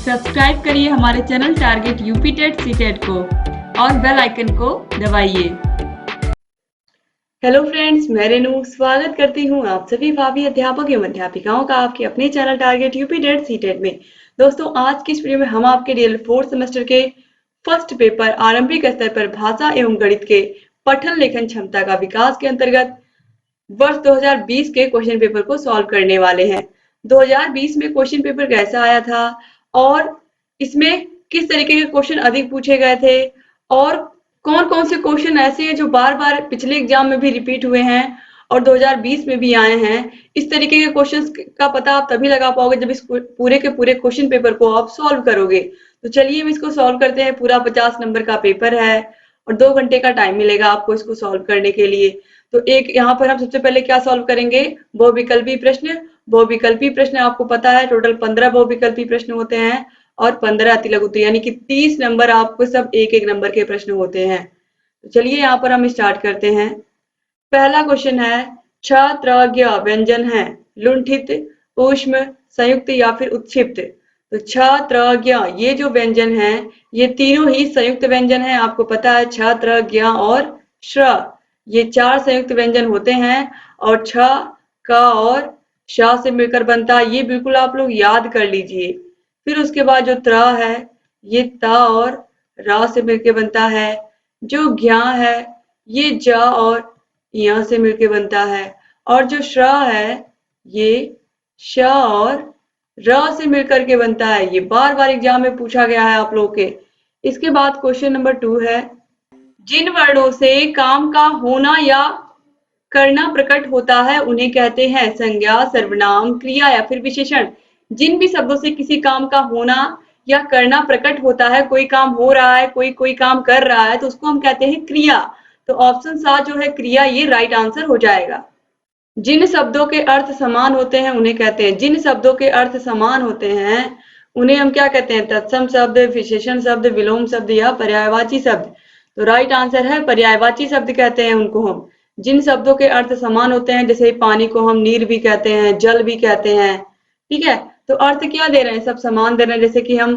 Subscribe करिए हमारे channel target UP TET CTET को और बेल आइकन को दबाइए। हेलो फ्रेंड्स, मैं रेनू स्वागत करती हूँ आप सभी भावी अध्यापक एवं अध्यापिकाओं का आपके अपने channel target UP TET CTET में। दोस्तों, आज की इस वीडियो में हम आपके डीएल फोर्थ सेमेस्टर के फर्स्ट पेपर आरंभिक स्तर पर भाषा एवं गणित के पठन लेखन क्षमता का विकास के अंतर्गत वर्ष 2020 के क्वेश्चन पेपर को सॉल्व करने वाले हैं। 2020 में क्वेश्चन पेपर कैसा आया था और इसमें किस तरीके के क्वेश्चन अधिक पूछे गए थे और कौन कौन से क्वेश्चन ऐसे हैं जो बार बार पिछले एग्जाम में भी रिपीट हुए हैं और 2020 में भी आए हैं। इस तरीके के क्वेश्चंस का पता आप तभी लगा पाओगे जब इस पूरे के पूरे क्वेश्चन पेपर को आप सॉल्व करोगे। तो चलिए हम इसको सॉल्व करते हैं। पूरा 50 नंबर का पेपर है और 2 घंटे का टाइम मिलेगा आपको इसको सॉल्व करने के लिए। तो एक यहाँ पर हम सबसे पहले क्या सॉल्व करेंगे, बहुविकल्पी प्रश्न। बहुविकल्पी प्रश्न आपको पता है टोटल 15 बहुविकल्पी प्रश्न होते हैं और 15 अतिलघु उत्तर, यानी कि 30 नंबर आपको सब एक एक नंबर के प्रश्न होते हैं। तो चलिए यहाँ पर हम स्टार्ट करते हैं। पहला क्वेश्चन है, छ त्र ज्ञ व्यंजन है लुंठित, ऊष्म, संयुक्त या फिर उत्क्षिप्त। तो छ त्र ज्ञ ये जो व्यंजन है ये तीनों ही संयुक्त व्यंजन है। आपको पता है छ त्र ज्ञ और श्र ये 4 संयुक्त व्यंजन होते हैं और छ, क और श से मिलकर बनता है। ये बिल्कुल आप लोग याद कर लीजिए। फिर उसके बाद जो त्र है ये त और र से मिलकर बनता है। जो ज्ञ है ये ज और य से मिलकर बनता है और जो श्र है ये श और र से मिलकर के बनता है। ये बार बार एग्जाम में पूछा गया है आप लोग के। इसके बाद क्वेश्चन नंबर 2 है, जिन वर्णों से काम का होना या करना प्रकट होता है उन्हें कहते हैं संज्ञा, सर्वनाम, क्रिया या फिर विशेषण। जिन भी शब्दों से किसी काम का होना या करना प्रकट होता है, कोई काम हो रहा है, कोई काम कर रहा है, तो उसको हम कहते हैं क्रिया। तो ऑप्शन 7 जो है क्रिया, ये राइट आंसर हो जाएगा। जिन शब्दों के अर्थ समान होते हैं उन्हें कहते हैं, जिन शब्दों के अर्थ समान होते हैं उन्हें हम क्या कहते हैं, तत्सम शब्द, विशेषण शब्द, विलोम शब्द या पर्यायवाची शब्द। तो राइट आंसर है पर्यायवाची शब्द कहते हैं उनको हम। जिन शब्दों के अर्थ समान होते हैं, जैसे पानी को हम नीर भी कहते हैं, जल भी कहते हैं, ठीक है। तो अर्थ क्या दे रहे हैं, सब समान दे रहे हैं। जैसे कि हम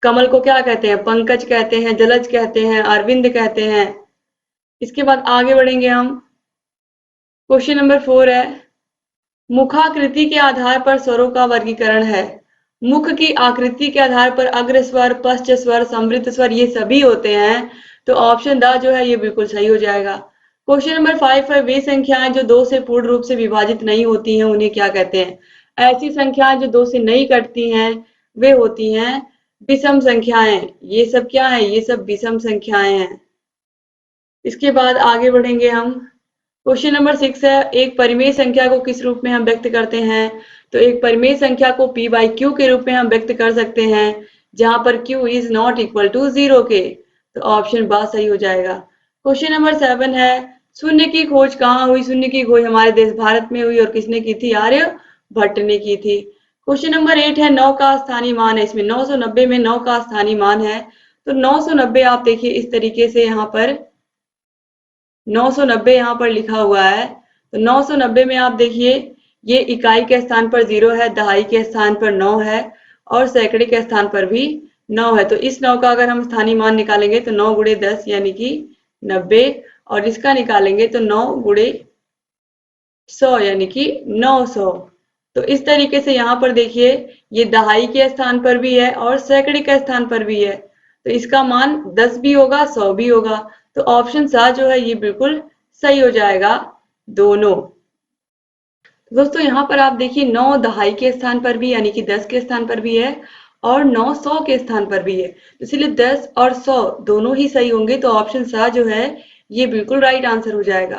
कमल को क्या कहते हैं, पंकज कहते हैं, जलज कहते हैं, अरविंद कहते हैं। इसके बाद आगे बढ़ेंगे हम। क्वेश्चन नंबर 4 है, मुखाकृति के आधार पर स्वरों का वर्गीकरण है। मुख की आकृति के आधार पर अग्र स्वर, पश्च स्वर, समृद्ध स्वर ये सभी होते हैं। तो ऑप्शन द जो है ये बिल्कुल सही हो जाएगा। क्वेश्चन नंबर 5 है, वे संख्याएं जो 2 से पूर्ण रूप से विभाजित नहीं होती हैं उन्हें क्या कहते हैं। ऐसी संख्याएं जो 2 से नहीं कटती हैं वे होती हैं विषम संख्याएं। ये सब क्या है, ये सब विषम संख्याएं हैं। इसके बाद आगे बढ़ेंगे हम। क्वेश्चन नंबर 6 है, एक परिमेय संख्या को किस रूप में हम व्यक्त करते हैं। तो एक परिमेय संख्या को p बाई क्यू के रूप में हम व्यक्त कर सकते हैं, जहां पर q is not equal to 0 के। तो ऑप्शन बा सही हो जाएगा। क्वेश्चन नंबर 7 है, शून्य की खोज कहाँ हुई। शून्य की खोज हमारे देश भारत में हुई और किसने की थी, आर्यभट्ट ने की थी। क्वेश्चन नंबर 8 है, 9 का स्थानीय मान है। इसमें 990 में 9 का स्थानीय मान है। तो 990 आप देखिए इस तरीके से यहाँ पर 990 यहाँ पर लिखा हुआ है। तो 990 में आप देखिए ये इकाई के स्थान पर 0 है, दहाई के स्थान पर 9 है और सैकड़े के स्थान पर भी 9 है। तो इस 9 का अगर हम स्थानीय मान निकालेंगे तो 9 गुणे 10 यानी कि 90 और इसका निकालेंगे तो 9 गुणे 100 यानी कि 900। तो इस तरीके से यहाँ पर देखिए ये दहाई के स्थान पर भी है और सैकड़े के स्थान पर भी है। तो इसका मान 10 भी होगा, 100 भी होगा। तो ऑप्शन 7 जो है ये बिल्कुल सही हो जाएगा दोनों। दोस्तों यहाँ पर आप देखिए 9 दहाई के स्थान पर भी यानी कि 10 के स्थान पर भी है और 9 100 के स्थान पर भी है। इसलिए 10 और 100 दोनों ही सही होंगे। तो ऑप्शन 7 जो है ये बिल्कुल राइट आंसर हो जाएगा।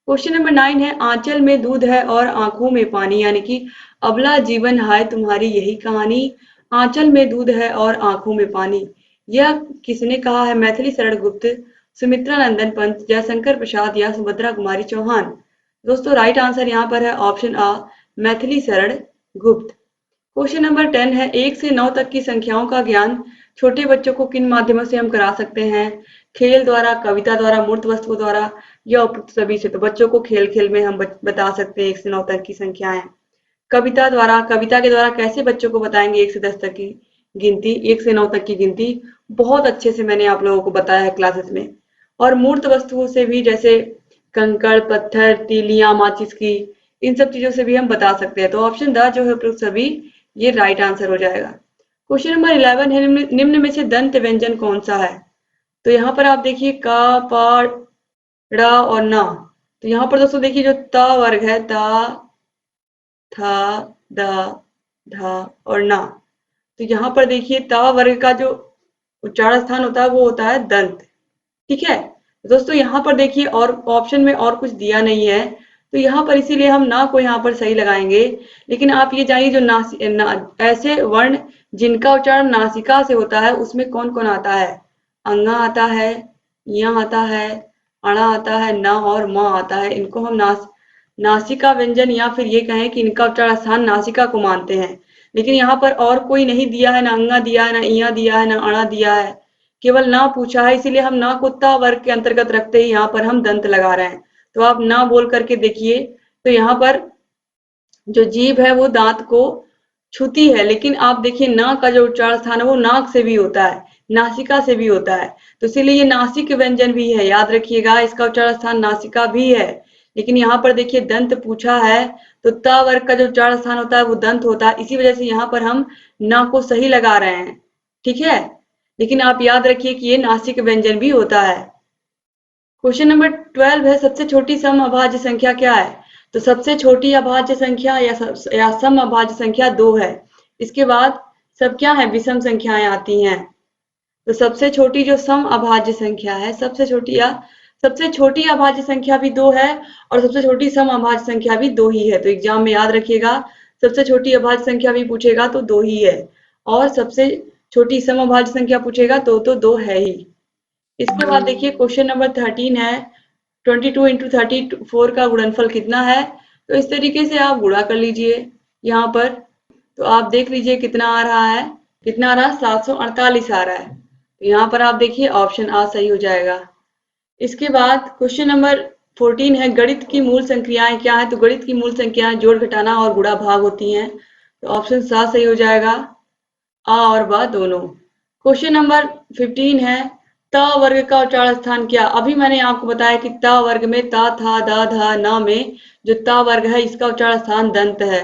क्वेश्चन नंबर 9 है, आंचल में दूध है और आंखों में पानी, यानी कि अबला जीवन हाय तुम्हारी यही कहानी। आंचल में दूध है और आंखों में पानी, यह किसने कहा है। मैथिली शरण गुप्त, सुमित्रा नंदन पंत, जयशंकर प्रसाद या सुभद्रा कुमारी चौहान। दोस्तों राइट आंसर यहाँ पर है ऑप्शन आ, मैथिली शरण गुप्त। क्वेश्चन नंबर 10 है, 1 से 9 तक की संख्याओं का ज्ञान छोटे बच्चों को किन माध्यमों से हम करा सकते हैं। खेल द्वारा, कविता द्वारा, मूर्त वस्तु द्वारा या उपयुक्त सभी से। तो बच्चों को खेल खेल में हम बता सकते हैं 1 से 9 तक की संख्याएं। कविता द्वारा, कविता के द्वारा कैसे बच्चों को बताएंगे 1 से 10 तक की, गिनती 1 से 9 तक की गिनती बहुत अच्छे से मैंने आप लोगों को बताया है क्लासेस में। और मूर्त वस्तुओं से भी जैसे कंकड़, पत्थर, तीलियां, माचिस की, इन सब चीजों से भी हम बता सकते हैं। तो ऑप्शन द जो है उपरोक्त सभी ये राइट आंसर हो जाएगा। क्वेश्चन नंबर 11 है निम्न में से दंत व्यंजन कौन सा है? तो यहाँ पर आप देखिए का, पा, ड़ा और ना। तो यहाँ पर दोस्तों देखिए जो त वर्ग है, ता, था, दा, धा और ना। तो यहाँ पर देखिए ता वर्ग का जो उच्चारण स्थान होता है वो होता है दंत। ठीक है दोस्तों, यहाँ पर देखिए और ऑप्शन में और कुछ दिया नहीं है, तो यहाँ पर इसीलिए हम ना को यहाँ पर सही लगाएंगे। लेकिन आप ये जानिए जो ऐसे वर्ण जिनका उच्चारण नासिका से होता है उसमें कौन कौन आता है? अंगा आता है, या आता है, अणा आता है, ना और म आता है। इनको हम नासिका व्यंजन या फिर ये कहें कि इनका उच्चारण स्थान नासिका को मानते हैं। लेकिन यहाँ पर और कोई नहीं दिया है, ना अंगा दिया है, ना इया दिया है, ना अणा दिया है, केवल ना पूछा है। इसीलिए हम ना को ता वर्ग के अंतर्गत रखते ही यहाँ पर हम दंत लगा रहे हैं। तो आप ना बोल करके देखिए, तो यहाँ पर जो जीभ है वो दांत को छूती है, लेकिन आप देखिए ना का जो उच्चारण स्थान है वो नाक से भी होता है, नासिका से भी होता है। तो इसीलिए ये नासिक व्यंजन भी है, याद रखिएगा इसका उच्चारण स्थान नासिका भी है। लेकिन यहाँ पर देखिए दंत पूछा है, तो ता वर्ग का जो उच्चारण स्थान होता है वो दंत होता है। इसी वजह से यहाँ पर हम ना को सही लगा रहे हैं। ठीक है, लेकिन आप याद रखिए कि ये नासिक व्यंजन भी होता है। क्वेश्चन नंबर 12 है सबसे छोटी सम अभाज्य संख्या क्या है? तो सबसे छोटी अभाज्य संख्या या सम अभाज्य संख्या 2 है। इसके बाद सब क्या है? विषम संख्याएं आती हैं। तो सबसे छोटी जो सम अभाज्य संख्या है, सबसे छोटी अभाज्य संख्या भी 2 है और सबसे छोटी सम अभाज्य संख्या भी 2 ही है। तो एग्जाम में याद रखिएगा, सबसे छोटी अभाज्य संख्या भी पूछेगा तो 2 ही है, और सबसे छोटी सम अभाज्य संख्या पूछेगा तो 2 है ही। इसके बाद देखिए क्वेश्चन नंबर 13 है 22 इंटू 34 का गुणनफल कितना है? तो इस तरीके से आप गुणा कर लीजिए यहाँ पर। तो आप देख लीजिए कितना आ रहा है, 748 आ रहा है। तो यहाँ पर आप देखिए ऑप्शन आ सही हो जाएगा। इसके बाद क्वेश्चन नंबर 14 है गणित की मूल संख्याएं क्या है? तो गणित की मूल संख्याएं जोड़, घटाना और गुणा भाग होती हैं। तो ऑप्शन सा सही हो जाएगा, आ और बा दोनों। क्वेश्चन नंबर 15 है ता वर्ग का उच्चारण स्थान क्या? अभी मैंने आपको बताया कि ता वर्ग में ता, था, दा, धा, ना में जो ता वर्ग है इसका उच्चारण स्थान दंत है।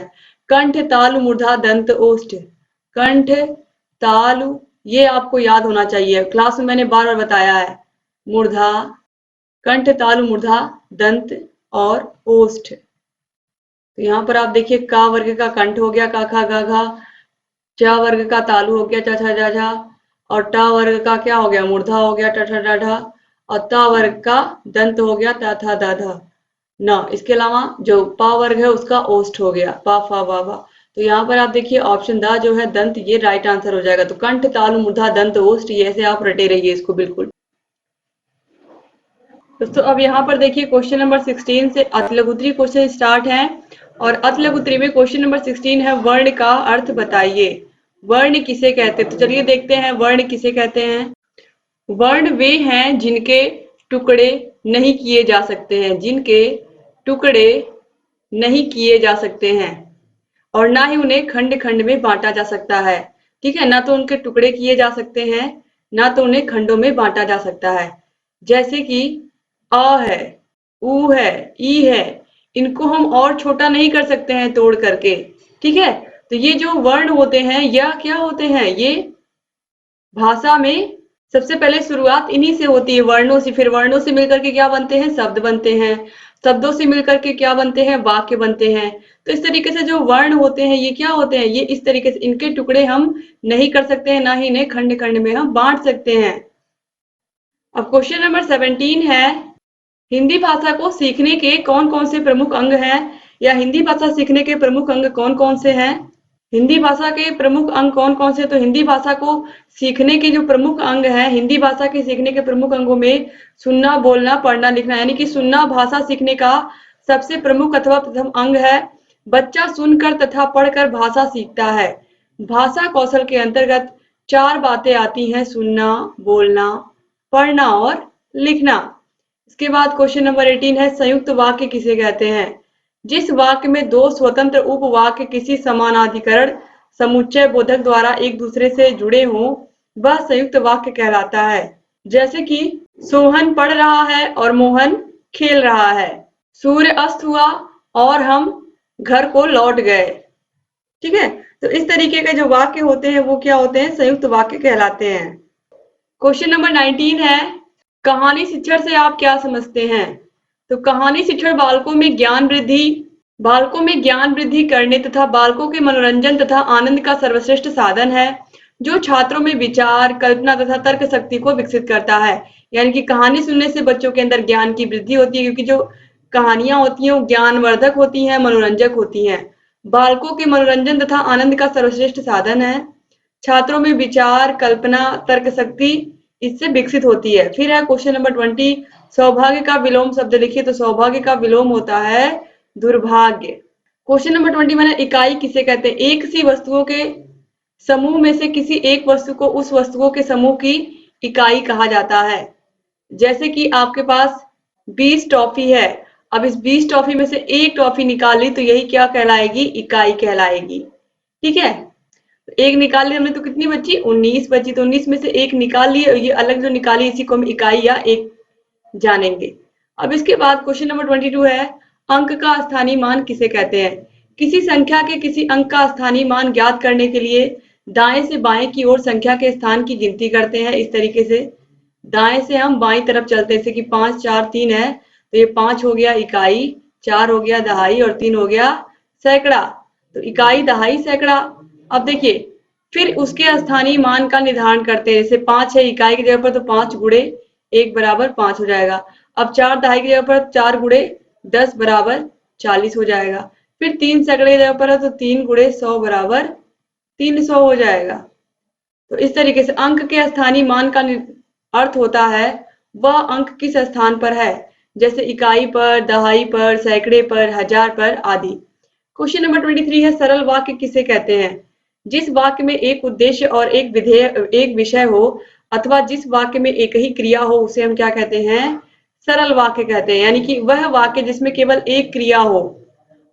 कंठ, तालु, मूर्धा, दंत, ओष्ठ। कंठ, तालु, ये आपको याद होना चाहिए, क्लास में मैंने बार बार बताया है। मूर्धा, कंठ, तालु, मूर्धा, दंत और ओष्ठ। तो यहाँ पर आप देखिए का वर्ग का कंठ हो गया, का, खा, गा, घा। चा वर्ग का तालु हो गया, चा, छा, जा, झा। और टा वर्ग का क्या हो गया? मूर्धा हो गया, टा, ठा, डा, ढा। और ता वर्ग का दंत हो गया, ता, था, दा, धा, ना। इसके अलावा जो पा वर्ग है उसका ओष्ठ हो गया, पा, फा, वा, वा। तो यहाँ पर आप देखिए ऑप्शन दा जो है दंत, ये राइट आंसर हो जाएगा। तो कंठ, तालु, मूर्धा, दंत, ओष्ठ, ये ऐसे आप रटे रहिए इसको बिल्कुल। दोस्तों अब यहाँ पर देखिए क्वेश्चन नंबर 16 से अतिलघुत्री क्वेश्चन स्टार्ट है। और अतिलघुत्री में क्वेश्चन नंबर 16 है वर्ण का अर्थ बताइए। वर्ण किसे कहते हैं? तो चलिए देखते हैं वर्ण किसे कहते हैं। वर्ण वे हैं जिनके टुकड़े नहीं किए जा सकते हैं, जिनके टुकड़े नहीं किए जा सकते हैं और ना ही उन्हें खंड खंड में बांटा जा सकता है। ठीक है, ना तो उनके टुकड़े किए जा सकते हैं, ना तो उन्हें खंडों में बांटा जा सकता है। जैसे कि अ है, उ है, ई है, इनको हम और छोटा नहीं कर सकते हैं तोड़ करके। ठीक है, तो ये जो वर्ण होते हैं या क्या होते हैं, ये भाषा में सबसे पहले शुरुआत इन्हीं से होती है, वर्णों से। फिर वर्णों से मिलकर के क्या बनते हैं? शब्द बनते हैं। शब्दों से मिलकर के क्या बनते हैं? वाक्य बनते हैं। तो इस तरीके से जो वर्ण होते हैं ये क्या होते हैं? ये इस तरीके से, इनके टुकड़े हम नहीं कर सकते हैं, ना ही इन्हें खंड खंड में हम बांट सकते हैं। अब क्वेश्चन नंबर 17 है हिंदी भाषा को सीखने के कौन कौन से प्रमुख अंग हैं, या हिंदी भाषा सीखने के प्रमुख अंग कौन कौन से हैं? हिंदी भाषा के प्रमुख अंग कौन कौन से? तो हिंदी भाषा को सीखने के जो प्रमुख अंग हैं, हिंदी भाषा के सीखने के प्रमुख अंगों में सुनना, बोलना, पढ़ना, लिखना, यानी कि सुनना भाषा सीखने का सबसे प्रमुख अथवा प्रथम अंग है। बच्चा सुनकर तथा पढ़कर भाषा सीखता है। भाषा कौशल के अंतर्गत 4 बातें आती हैं, सुनना, बोलना, पढ़ना और लिखना। इसके बाद क्वेश्चन नंबर 18 है संयुक्त वाक्य किसे कहते हैं? जिस वाक्य में 2 स्वतंत्र उपवाक्य किसी समानाधिकरण समुच्चय बोधक द्वारा एक दूसरे से जुड़े हों वह संयुक्त वाक्य कहलाता है। जैसे कि सोहन पढ़ रहा है और मोहन खेल रहा है। सूर्य अस्त हुआ और हम घर को लौट गए। ठीक है, तो इस तरीके के जो वाक्य होते हैं वो क्या होते हैं, संयुक्त वाक्य कहलाते हैं। क्वेश्चन नंबर 19 है, कहानी शिक्षण से आप क्या समझते हैं? तो कहानी शिक्षण बालकों में ज्ञान वृद्धि करने तथा बालकों के मनोरंजन तथा आनंद का सर्वश्रेष्ठ साधन है, जो छात्रों में विचार, कल्पना तथा तर्क शक्ति को विकसित करता है। यानी कि कहानी सुनने से बच्चों के अंदर ज्ञान की वृद्धि होती है, क्योंकि जो कहानियां होती हैं वो ज्ञानवर्धक होती हैं, मनोरंजक होती हैं। बालकों के मनोरंजन तथा आनंद का सर्वश्रेष्ठ साधन है। छात्रों में विचार, कल्पना, तर्क शक्ति इससे विकसित होती है। फिर है क्वेश्चन नंबर 20, सौभाग्य का विलोम शब्द लिखिए। तो सौभाग्य का विलोम होता है दुर्भाग्य। क्वेश्चन नंबर 21 है, इकाई किसे कहते हैं? एक सी वस्तुओं के समूह में से किसी एक वस्तु को उस वस्तुओं के समूह की इकाई कहा जाता है। जैसे कि आपके पास 20 टॉफी है, अब इस 20 टॉफी में से एक टॉफी निकाली तो यही क्या कहलाएगी? इकाई कहलाएगी। ठीक है, एक निकाल ली हमने तो कितनी बची? 19 बची। तो 19 में से एक निकाल लिए, ये अलग जो निकाली इसी को हम इकाई या एक जानेंगे। अब इसके बाद क्वेश्चन नंबर 22 है, अंक का स्थानीय मान किसे कहते हैं? किसी संख्या के किसी अंक का स्थानीय मान ज्ञात करने के लिए दाएं से बाएं की ओर संख्या के स्थान की गिनती करते हैं। इस तरीके से दाएं से हम बाईं तरफ चलते हैं, जैसे कि 5 4 3 है तो ये 5 हो गया इकाई, 4 हो गया दहाई और 3 हो गया सैकड़ा। तो इकाई, दहाई, सैकड़ा। अब देखिए फिर उसके स्थानीय मान का निर्धारण करते हैं। जैसे 5 है इकाई की जगह पर तो 5 गुणे 1 बराबर 5 हो जाएगा। अब 4 दहाई की जगह पर 4 गुणे 10 बराबर 40 हो जाएगा। फिर 3 सैकड़े की जगह पर है तो 3 गुणे 100 बराबर 300 हो जाएगा। तो इस तरीके से अंक के स्थानीय मान का अर्थ होता है वह अंक किस स्थान पर है, जैसे इकाई पर, दहाई पर, सैकड़े पर, हजार पर आदि। क्वेश्चन नंबर 23 है, सरल वाक्य किसे कहते हैं? जिस वाक्य में एक उद्देश्य और एक विषय हो अथवा जिस वाक्य में एक ही क्रिया हो उसे हम क्या कहते हैं? सरल वाक्य कहते हैं। यानी कि वह वाक्य जिसमें केवल एक क्रिया हो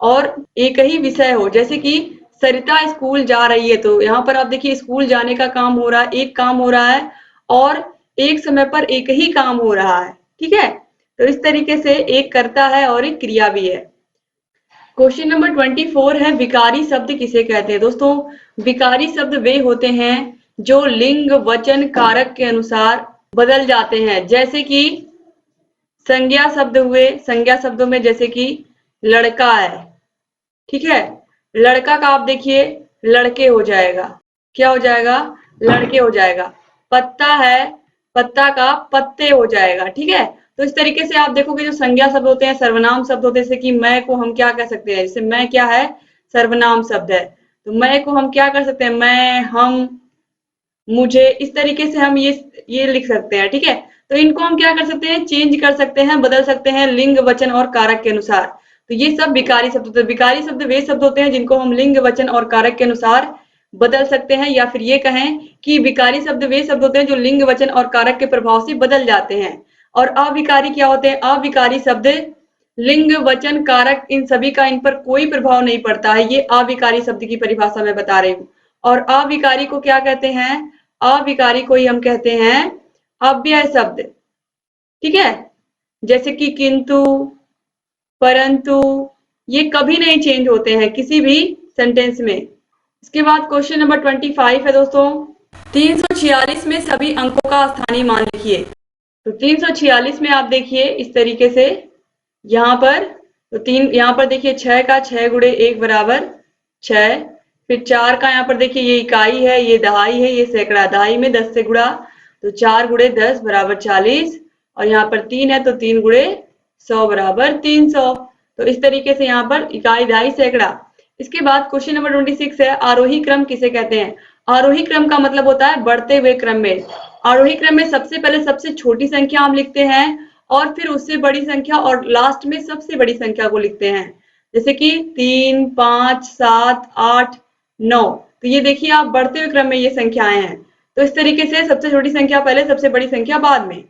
और एक ही विषय हो। जैसे कि सरिता स्कूल जा रही है, तो यहाँ पर आप देखिए स्कूल जाने का काम हो रहा है, एक काम हो रहा है और एक समय पर एक ही काम हो रहा है। ठीक है, तो इस तरीके से एक कर्ता है और एक क्रिया भी है। क्वेश्चन नंबर 24 है, विकारी शब्द किसे कहते हैं? दोस्तों विकारी शब्द वे होते हैं जो लिंग, वचन, कारक के अनुसार बदल जाते हैं। जैसे कि संज्ञा शब्द हुए, संज्ञा शब्दों में जैसे कि लड़का है, ठीक है, लड़का का आप देखिए लड़के हो जाएगा। क्या हो जाएगा? लड़के हो जाएगा। पत्ता है, पत्ता का पत्ते हो जाएगा। ठीक है, तो इस तरीके से आप देखोगे जो संज्ञा शब्द होते हैं, सर्वनाम शब्द होते हैं। जैसे कि मैं को हम क्या कह सकते हैं? जैसे मैं क्या है? सर्वनाम शब्द है। तो मैं को हम क्या कर सकते हैं? मैं, हम, मुझे। इस तरीके से हम ये लिख सकते हैं। ठीक है, तो इनको हम क्या कर सकते हैं? चेंज कर सकते हैं, बदल सकते हैं लिंग, वचन और कारक के अनुसार। तो ये सब विकारी शब्द होते हैं। विकारी शब्द वे शब्द होते हैं जिनको हम लिंग, वचन और कारक के अनुसार बदल सकते हैं, या फिर ये कहें कि विकारी शब्द वे शब्द होते हैं जो लिंग, वचन और कारक के प्रभाव से बदल जाते हैं। और अविकारी क्या होते हैं? अविकारी शब्द लिंग, वचन, कारक इन सभी का इन पर कोई प्रभाव नहीं पड़ता है। ये अविकारी शब्द की परिभाषा मैं बता रही हूँ। और अविकारी को क्या कहते हैं? अविकारी को ही हम कहते हैं अव्यय शब्द। ठीक है, जैसे कि किंतु, परंतु, ये कभी नहीं चेंज होते हैं किसी भी सेंटेंस में। इसके बाद क्वेश्चन नंबर 25 है दोस्तों, 346 में सभी अंकों का स्थानीय मान लिखिए। तो 346 में आप देखिए इस तरीके से यहाँ पर तो यहाँ पर देखिए 6 का 6 गुणे 1 बराबर 6। फिर 4 का यहाँ पर देखिए ये इकाई है, ये दहाई है, ये सैकड़ा। दहाई में 10 से गुणा तो 4 गुणे 10 बराबर 40। और यहाँ पर 3 है तो 3 गुणे 100 बराबर 300। तो इस तरीके से यहाँ पर इकाई, दहाई, सैकड़ा। इसके बाद क्वेश्चन नंबर 26 है, आरोही क्रम किसे कहते हैं? आरोही क्रम का मतलब होता है बढ़ते हुए क्रम में। आरोही क्रम में सबसे पहले सबसे छोटी संख्या हम लिखते हैं और फिर उससे बड़ी संख्या और लास्ट में सबसे बड़ी संख्या को लिखते हैं। जैसे कि 3, 5, 7, 8, 9। तो ये देखिए आप बढ़ते हुए क्रम में ये संख्याएं हैं। तो इस तरीके से सबसे छोटी संख्या पहले, सबसे बड़ी संख्या बाद में।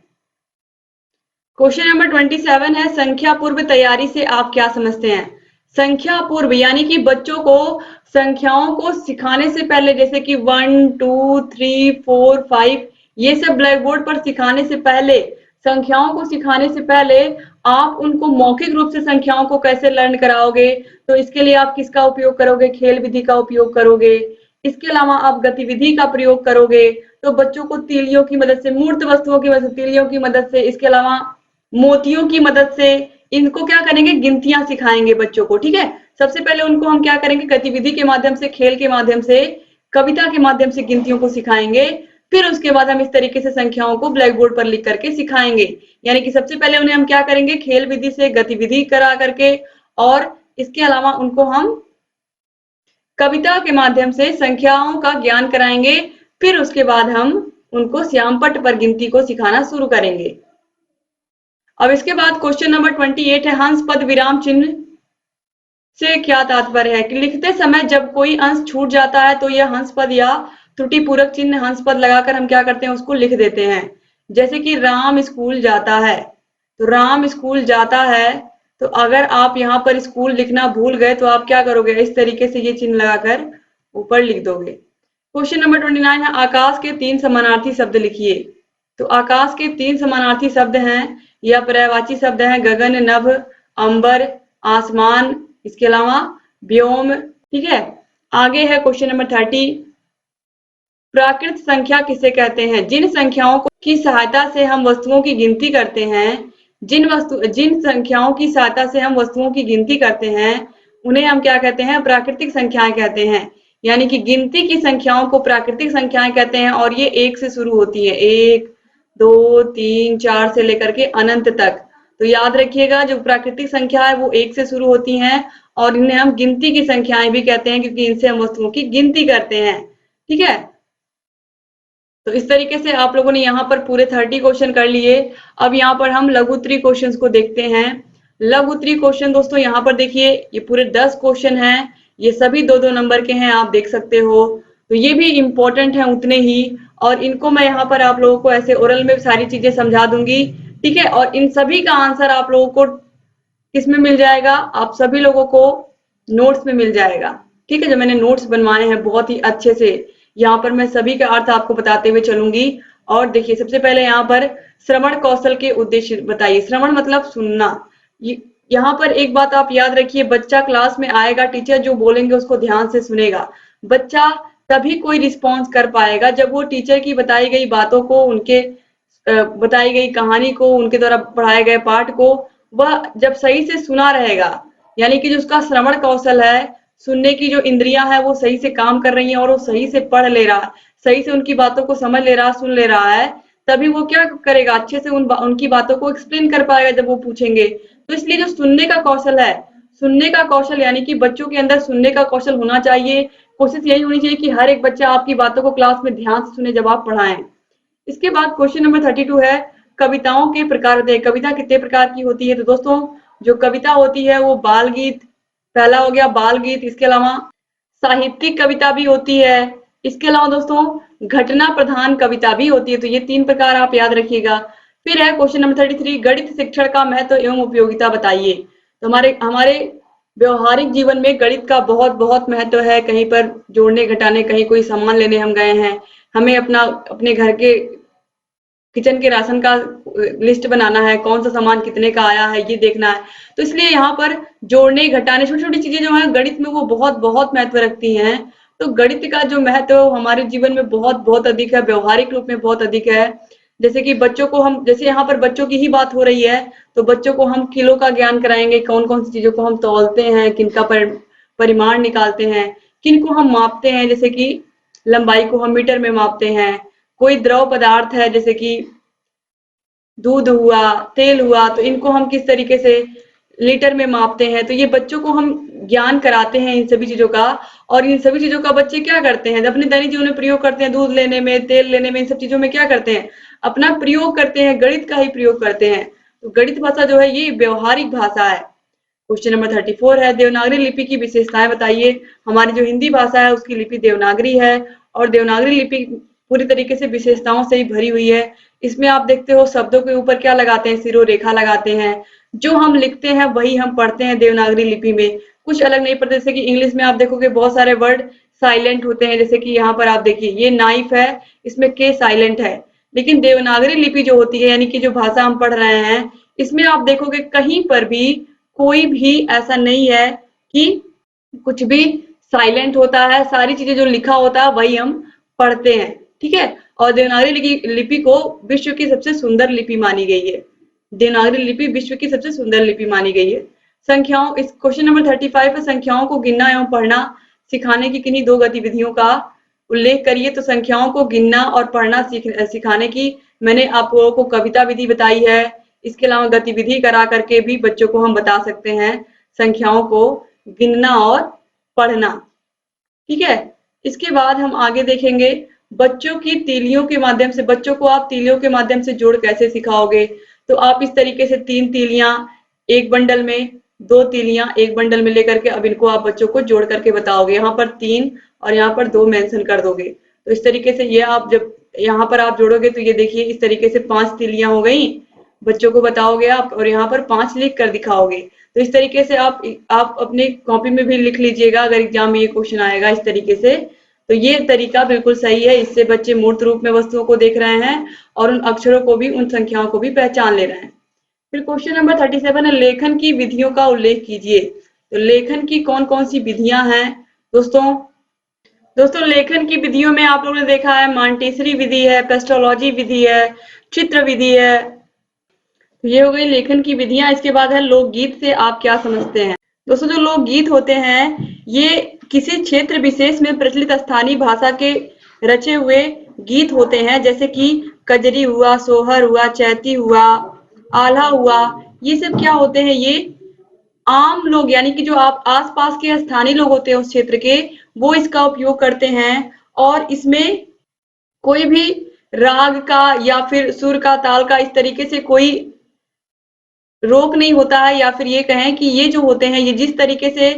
क्वेश्चन नंबर 27 है, संख्या पूर्व तैयारी से आप क्या समझते हैं? संख्या पूर्व यानी कि बच्चों को संख्याओं को सिखाने से पहले, जैसे कि 1 2 3 4 5, ये सब ब्लैक बोर्ड पर सिखाने से पहले, संख्याओं को सिखाने से पहले आप उनको मौखिक रूप से संख्याओं को कैसे लर्न कराओगे, तो इसके लिए आप किसका उपयोग करोगे? खेल विधि का उपयोग करोगे। इसके अलावा आप गतिविधि का प्रयोग करोगे, तो बच्चों को तीलियों की मदद से, मूर्त वस्तुओं की मदद से, तीलियों की मदद से, इसके अलावा मोतियों की मदद से इनको क्या करेंगे? गिनतियां सिखाएंगे बच्चों को। ठीक है, सबसे पहले उनको हम क्या करेंगे? गतिविधि के माध्यम से, खेल के माध्यम से, कविता के माध्यम से गिनतियों को सिखाएंगे। फिर उसके बाद हम इस तरीके से संख्याओं को ब्लैक बोर्ड पर लिख करके सिखाएंगे। यानी कि सबसे पहले उन्हें हम क्या करेंगे? खेल विधि से, गतिविधि करा करके, और इसके अलावा उनको हम कविता के माध्यम से संख्याओं का ज्ञान कराएंगे। फिर उसके बाद हम उनको श्यामपट्ट पर गिनती को सिखाना शुरू करेंगे। अब इसके बाद क्वेश्चन नंबर 28 है, हंस पद विराम चिन्ह से क्या तात्पर्य है? कि लिखते समय जब कोई अंश छूट जाता है तो यह हंस पद या त्रुटि पूरक चिन्ह हंस पद लगाकर हम क्या करते हैं? उसको लिख देते हैं। जैसे कि राम स्कूल जाता है, तो राम स्कूल जाता है, तो अगर आप यहाँ पर स्कूल लिखना भूल गए तो आप क्या करोगे? इस तरीके से ये चिन्ह लगाकर ऊपर लिख दोगे। क्वेश्चन नंबर 29 है, आकाश के 3 समानार्थी शब्द लिखिए। तो आकाश के 3 समानार्थी शब्द हैं या पर्यायवाची शब्द हैं, गगन, नभ, अंबर, आसमान, इसके अलावा व्योम। ठीक है, आगे है क्वेश्चन नंबर 30, प्राकृत संख्या किसे कहते हैं? जिन संख्याओं की सहायता से हम वस्तुओं की गिनती करते हैं, जिन संख्याओं की सहायता से हम वस्तुओं की गिनती करते हैं, उन्हें हम क्या कहते हैं? प्राकृतिक संख्याएं कहते हैं। यानी कि गिनती की संख्याओं को प्राकृतिक संख्याएं कहते हैं, और ये 1 से शुरू होती है, 1 2 3 4 से लेकर के अनंत तक। तो याद रखिएगा, जो प्राकृतिक संख्या है वो 1 से शुरू होती हैं, और इन्हें हम गिनती की संख्याएं भी कहते हैं, क्योंकि इनसे हम वस्तुओं की गिनती करते हैं। ठीक है, तो इस तरीके से आप लोगों ने यहाँ पर पूरे 30 क्वेश्चन कर लिए। अब यहाँ पर हम लघु उत्तरीय क्वेश्चन को देखते हैं। लघु उत्तरीय क्वेश्चन दोस्तों यहाँ पर देखिए, ये पूरे 10 क्वेश्चन हैं, ये सभी 2-2 नंबर के हैं, आप देख सकते हो। तो ये भी इम्पोर्टेंट है उतने ही, और इनको मैं यहाँ पर आप लोगों को ऐसे ओरल में सारी चीजें समझा दूंगी। ठीक है, और इन सभी का आंसर आप लोगों को किसमें मिल जाएगा? आप सभी लोगों को नोट्स में मिल जाएगा। ठीक है, जो मैंने नोट्स बनवाए हैं बहुत ही अच्छे से, यहाँ पर मैं सभी का अर्थ आपको बताते हुए चलूंगी। और देखिए, सबसे पहले यहाँ पर श्रवण कौशल के उद्देश्य बताइए। श्रवण मतलब सुनना। यहाँ पर एक बात आप याद रखिए, बच्चा क्लास में आएगा, टीचर जो बोलेंगे उसको ध्यान से सुनेगा। बच्चा तभी कोई रिस्पॉन्स कर पाएगा जब वो टीचर की बताई गई बातों को, उनके बताई गई कहानी को, उनके द्वारा पढ़ाए गए पाठ को वह जब सही से सुना रहेगा। यानी कि जो उसका श्रवण कौशल है, सुनने की जो इंद्रियां है वो सही से काम कर रही हैं, और वो सही से पढ़ ले रहा है, सही से उनकी बातों को समझ ले रहा है, सुन ले रहा है, तभी वो क्या करेगा? अच्छे से उनकी बातों को एक्सप्लेन कर पाएगा जब वो पूछेंगे। तो इसलिए जो सुनने का कौशल है, सुनने का कौशल यानी कि बच्चों के अंदर सुनने का कौशल होना चाहिए। कोशिश यही होनी चाहिए कि हर एक बच्चा आपकी बातों को क्लास में ध्यान से सुने जब आप पढ़ाएं। इसके बाद क्वेश्चन नंबर 32 है, कविताओं के प्रकार दें। कविता कितने प्रकार की होती है? तो दोस्तों, जो कविता होती है वो बाल गीत, पहला हो गया बाल गीत, इसके अलावा साहित्यिक कविता भी होती है, इसके अलावा दोस्तों घटना प्रधान कविता भी होती है। तो ये 3 प्रकार आप याद रखिएगा। फिर है क्वेश्चन नंबर 33, गणित शिक्षण का महत्व एवं उपयोगिता बताइए। तो हमारे व्यवहारिक जीवन में गणित का बहुत बहुत महत्व है। कहीं पर जोड़ने घटाने, कहीं कोई सामान लेने हम गए हैं, हमें अपने घर के किचन के राशन का लिस्ट बनाना है, कौन सा सामान कितने का आया है ये देखना है। तो इसलिए यहाँ पर जोड़ने घटाने, छोटी छोटी चीजें जो है गणित में वो बहुत बहुत महत्व रखती हैं। तो गणित का जो महत्व हमारे जीवन में बहुत बहुत अधिक है, व्यवहारिक रूप में बहुत अधिक है। जैसे कि बच्चों को हम, जैसे यहाँ पर बच्चों की ही बात हो रही है, तो बच्चों को हम किलो का ज्ञान कराएंगे, कौन कौन सी चीजों को हम तौलते हैं, किनका परिमाण निकालते हैं, किनको हम मापते हैं, जैसे कि लंबाई को हम मीटर में मापते हैं। कोई द्रव पदार्थ है जैसे कि दूध हुआ, तेल हुआ, तो इनको हम किस तरीके से लीटर में मापते हैं। तो ये बच्चों को हम ज्ञान कराते हैं इन सभी चीजों का। और इन सभी चीजों का बच्चे क्या करते हैं? अपने दैनिक जीवन में प्रयोग करते हैं, दूध लेने में, तेल लेने में, इन सब चीजों में क्या करते हैं? अपना प्रयोग करते हैं, गणित का ही प्रयोग करते हैं। तो गणित भाषा जो है ये व्यवहारिक भाषा है। क्वेश्चन नंबर 34 है, देवनागरी लिपि की विशेषताएं बताइए। हमारी जो हिंदी भाषा है उसकी लिपि देवनागरी है, और देवनागरी लिपि पूरी तरीके से विशेषताओं से ही भरी हुई है। इसमें आप देखते हो शब्दों के ऊपर क्या लगाते हैं? सिरो रेखा लगाते हैं। जो हम लिखते हैं वही हम पढ़ते हैं देवनागरी लिपि में। कुछ अलग नहीं पड़ते। जैसे कि इंग्लिश में आप देखोगे बहुत सारे वर्ड साइलेंट होते हैं, जैसे कि यहाँ पर आप देखिए ये नाइफ है, इसमें के साइलेंट है। लेकिन देवनागरी लिपि जो होती है, यानी कि जो भाषा हम पढ़ रहे हैं, इसमें आप देखोगे कहीं पर भी कोई भी ऐसा नहीं है कि कुछ भी साइलेंट होता है। सारी चीजें जो लिखा होता है वही हम पढ़ते हैं, ठीक है। और देवनागरी लिपि को विश्व की सबसे सुंदर लिपि मानी गई है। देवनागरी लिपि विश्व की सबसे सुंदर लिपि मानी गई है। संख्याओं, इस क्वेश्चन नंबर 35 है, संख्याओं को गिनना एवं पढ़ना सिखाने की किन्हीं दो गतिविधियों का उल्लेख करिए। तो संख्याओं को गिनना और पढ़ना सिखाने की मैंने आप लोगों को कविता विधि बताई है। इसके अलावा गतिविधि करा करके भी बच्चों को हम बता सकते हैं संख्याओं को गिनना और पढ़ना, ठीक है। इसके बाद हम आगे देखेंगे बच्चों की तीलियों के माध्यम से, बच्चों को आप तीलियों के माध्यम से जोड़ कैसे सिखाओगे। तो आप इस तरीके से 3 तीलियां एक बंडल में, 2 तीलियां एक बंडल में लेकर के अब इनको आप बच्चों को जोड़ करके बताओगे। यहाँ पर 3 और यहाँ पर 2 मेंशन कर दोगे। तो इस तरीके से ये आप जब यहाँ पर आप जोड़ोगे तो ये देखिए इस तरीके से 5 तीलियां हो गई, बच्चों को बताओगे आप, और यहाँ पर 5 लिख कर दिखाओगे। तो इस तरीके से आप अपनी कॉपी में भी लिख लीजिएगा, अगर एग्जाम में ये क्वेश्चन आएगा इस तरीके से। तो ये तरीका बिल्कुल सही है, इससे बच्चे मूर्त रूप में वस्तुओं को देख रहे हैं और उन अक्षरों को भी, उन संख्याओं को भी पहचान ले रहे हैं। फिर क्वेश्चन नंबर 37 है, लेखन की विधियों का उल्लेख कीजिए। तो लेखन की कौन कौन सी विधियां हैं दोस्तों लेखन की विधियों में आप लोगों ने देखा है मॉन्टेसरी विधि है, पेस्टोलॉजी विधि है, चित्र विधि है। ये हो गई लेखन की विधियां। इसके बाद है लोकगीत से आप क्या समझते हैं। दोस्तों जो लोकगीत होते हैं ये किसी क्षेत्र विशेष में प्रचलित स्थानीय भाषा के रचे हुए गीत होते हैं, जैसे कि कजरी हुआ, सोहर हुआ, चैती हुआ, आल्हा हुआ। ये सब क्या होते हैं, ये आम लोग यानी कि जो आप आसपास के स्थानीय लोग होते हैं उस क्षेत्र के, वो इसका उपयोग करते हैं। और इसमें कोई भी राग का या फिर सुर का, ताल का, इस तरीके से कोई रोक नहीं होता है। या फिर ये कहें कि ये जो होते हैं ये जिस तरीके से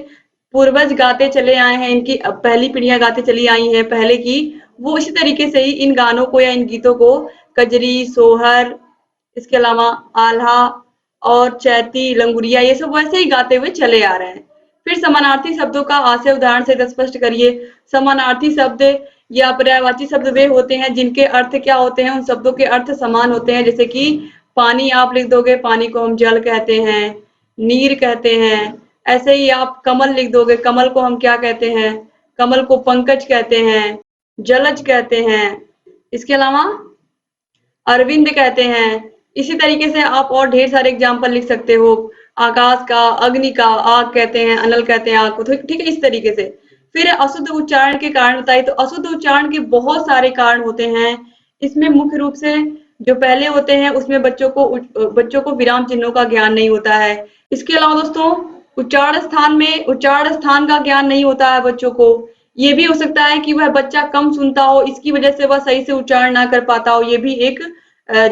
पूर्वज गाते चले आए हैं, इनकी पहली पीढ़ियां गाते चली आई हैं पहले की, वो इसी तरीके से ही इन गानों को या इन गीतों को कजरी, सोहर, इसके अलावा आल्हा और चैती, लंगुरिया, ये सब वैसे ही गाते हुए चले आ रहे हैं। फिर समानार्थी शब्दों का आशय उदाहरण से स्पष्ट करिए। समानार्थी शब्द या पर्यायवाची शब्द वे होते हैं जिनके अर्थ क्या होते हैं, उन शब्दों के अर्थ समान होते हैं। जैसे कि पानी आप लिख दोगे, पानी को हम जल कहते हैं, नीर कहते हैं। ऐसे ही आप कमल लिख दोगे, कमल को हम क्या कहते हैं, कमल को पंकज कहते हैं, जलज कहते हैं, इसके अलावा अरविंद कहते हैं। इसी तरीके से आप और ढेर सारे एग्जाम्पल लिख सकते हो। आकाश का, अग्नि का, आग कहते हैं, अनल कहते हैं आग को, ठीक है, इस तरीके से। फिर अशुद्ध उच्चारण के कारण बताइए। तो अशुद्ध उच्चारण के बहुत सारे कारण होते हैं। इसमें मुख्य रूप से जो पहले होते हैं उसमें बच्चों को विराम चिन्हों का ज्ञान नहीं होता है। इसके अलावा दोस्तों उच्चारण स्थान का ज्ञान नहीं होता है बच्चों को। ये भी हो सकता है कि वह बच्चा कम सुनता हो, इसकी वजह से वह सही से उच्चारण ना कर पाता हो, ये भी एक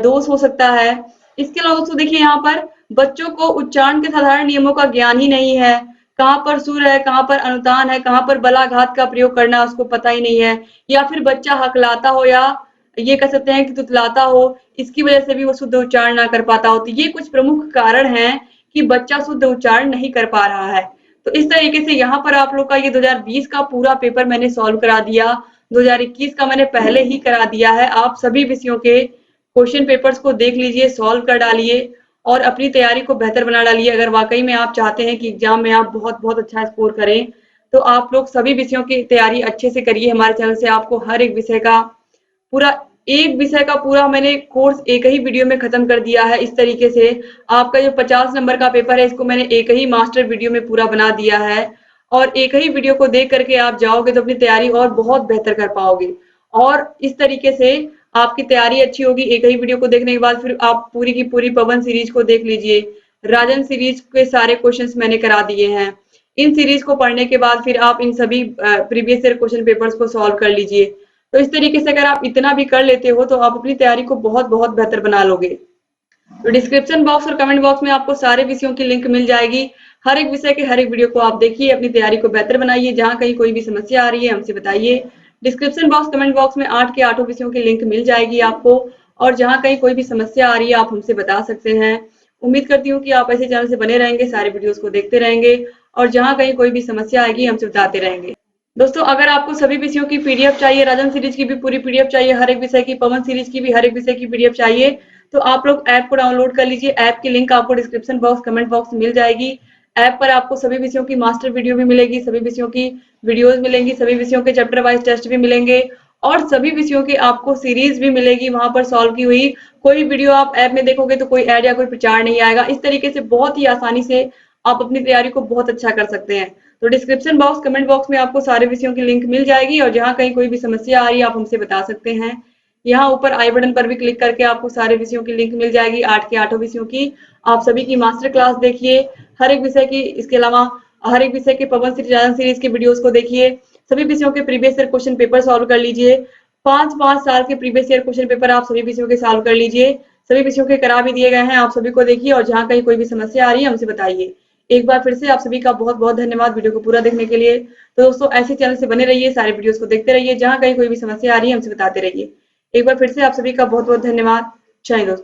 दोष हो सकता है। इसके अलावा दोस्तों देखिए यहाँ पर बच्चों को उच्चारण के साधारण नियमों का ज्ञान ही नहीं है। कहाँ पर सुर है, कहाँ पर अनुतान है, कहाँ पर बलाघात का प्रयोग करना है उसको पता ही नहीं है। या फिर बच्चा हकलाता हो या ये कह सकते हैं कि तुतलाता हो, इसकी वजह से भी वो शुद्ध उच्चारण ना कर पाता हो। तो ये कुछ प्रमुख कारण हैं कि बच्चा शुद्ध उच्चारण नहीं कर पा रहा है। तो इस तरीके से यहाँ पर आप लोग का ये 2020 का पूरा पेपर मैंने सॉल्व करा दिया। 2021 का मैंने पहले ही करा दिया है। आप सभी विषयों के क्वेश्चन पेपर्स को देख लीजिए, सॉल्व कर डालिए और अपनी तैयारी को बेहतर बना डालिए। अगर वाकई में आप चाहते हैं कि एग्जाम में आप बहुत बहुत अच्छा स्कोर करें, तो आप लोग सभी विषयों की तैयारी अच्छे से करिए। हमारे चैनल से आपको हर एक विषय का पूरा मैंने कोर्स एक ही वीडियो में खत्म कर दिया है। इस तरीके से आपका जो 50 नंबर का पेपर है इसको मैंने एक ही मास्टर वीडियो में पूरा बना दिया है। और एक ही वीडियो को देख करके आप जाओगे तो अपनी तैयारी और बहुत बेहतर कर पाओगे। और इस तरीके से आपकी तैयारी अच्छी होगी। एक ही वीडियो को देखने के बाद फिर आप पूरी की पूरी पवन सीरीज को देख लीजिए। राजन सीरीज के सारे क्वेश्चंस मैंने करा दिए हैं। इन सीरीज को पढ़ने के बाद फिर आप इन सभी प्रीवियस ईयर क्वेश्चन पेपर्स को सॉल्व कर लीजिए। तो इस तरीके से अगर आप इतना भी कर लेते हो तो आप अपनी तैयारी को बहुत बहुत बेहतर बना लोगे। तो डिस्क्रिप्शन बॉक्स और कमेंट बॉक्स में आपको सारे विषयों की लिंक मिल जाएगी। हर एक विषय के हर एक वीडियो को आप देखिए, अपनी तैयारी को बेहतर बनाइए। जहां कहीं कोई भी समस्या आ रही है हमसे बताइए। डिस्क्रिप्शन बॉक्स, कमेंट बॉक्स में 8 के 8 विषयों की लिंक मिल जाएगी आपको। और जहां कहीं कोई भी समस्या आ रही है आप हमसे बता सकते हैं। उम्मीद करती हूँ कि आप ऐसे चैनल से बने रहेंगे, सारे वीडियोस को देखते रहेंगे और जहाँ कहीं कोई भी समस्या आएगी हमसे बताते रहेंगे। दोस्तों अगर आपको सभी विषयों की पीडीएफ चाहिए, राजन सीरीज की भी पूरी पीडीएफ चाहिए, हर एक विषय की, पवन सीरीज की भी हर एक विषय की पीडीएफ चाहिए, तो आप लोग ऐप को डाउनलोड कर लीजिए। ऐप की लिंक आपको डिस्क्रिप्शन बॉक्स, कमेंट बॉक्स में मिल जाएगी। ऐप पर आपको सभी विषयों की मास्टर वीडियो भी मिलेगी, सभी विषयों की वीडियोज मिलेंगी, सभी विषयों के चैप्टर वाइज टेस्ट भी मिलेंगे और सभी विषयों की आपको सीरीज भी मिलेगी वहां पर सॉल्व की हुई। कोई वीडियो आप ऐप में देखोगे तो कोई ऐड या कोई प्रचार नहीं आएगा। इस तरीके से बहुत ही आसानी से आप अपनी तैयारी को बहुत अच्छा कर सकते हैं। तो डिस्क्रिप्शन बॉक्स, कमेंट बॉक्स में आपको सारे विषयों की लिंक मिल जाएगी और जहाँ कहीं कोई भी समस्या आ रही है आप हमसे बता सकते हैं। यहाँ ऊपर आई बटन पर भी क्लिक करके आपको सारे विषयों की लिंक मिल जाएगी, 8 के 8 विषयों की। आप सभी की मास्टर क्लास देखिए, हर एक विषय की, इसके अलावा हर एक विषय के पवन सीरीज, राजन सीरीज के वीडियोस को देखिए। सभी विषयों के previous year question paper solve कर लीजिए। 5-5 साल के प्रीवियस ईयर क्वेश्चन पेपर आप सभी विषयों के सॉल्व कर लीजिए। सभी विषयों के करा भी दिए गए हैं, आप सभी को देखिए और जहाँ कहीं कोई भी समस्या आ रही है हमसे बताइए। एक बार फिर से आप सभी का बहुत बहुत धन्यवाद वीडियो को पूरा देखने के लिए। तो दोस्तों ऐसे चैनल से बने रहिए, सारे वीडियोस को देखते रहिए, जहाँ कहीं कोई भी समस्या आ रही है हमसे बताते रहिए। एक बार फिर से आप सभी का बहुत बहुत धन्यवाद। जय हिंद दोस्तों।